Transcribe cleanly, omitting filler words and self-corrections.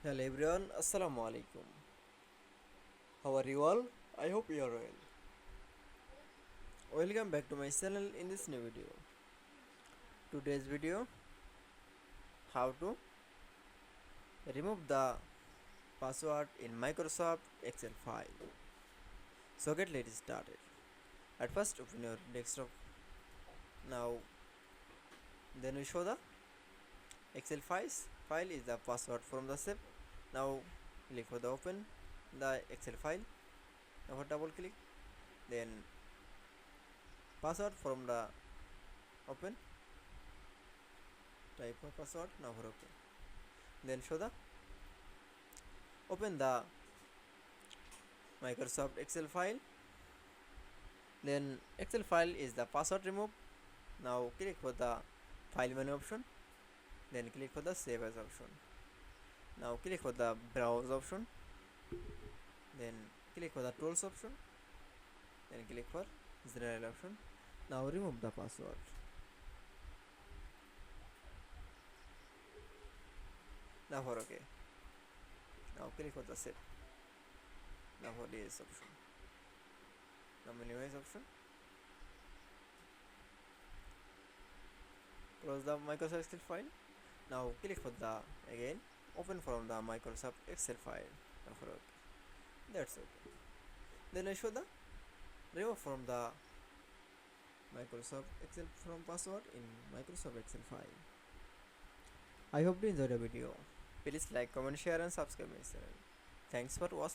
Hello everyone, Assalamu Walaikum. How are you all? I hope you are well. Welcome back to my channel in this new video. Today's video, how to remove the password in Microsoft Excel file. So let's started. At first open your desktop. Now then we show the Excel files. File is the password from the SIP. Now click for the open the Excel file. Now for double click. Then password from the open, type of password, now for open, then show the open the Microsoft Excel file. Then Excel file is the password remove. Now click for the file menu option, then click for the save as option. Now click for the browse option, then click for the tools option, then click for general option. Now remove the password. Now for OK. Now click for the save. Now for this option. Now minimize option. Close the Microsoft Excel file. Now click for the again open from the Microsoft Excel file. Now for OK. That's okay. Then I show the remove from the Microsoft Excel from password in Microsoft Excel file. I hope you enjoyed the video. Please like, comment, share and subscribe my channel. Thanks for watching.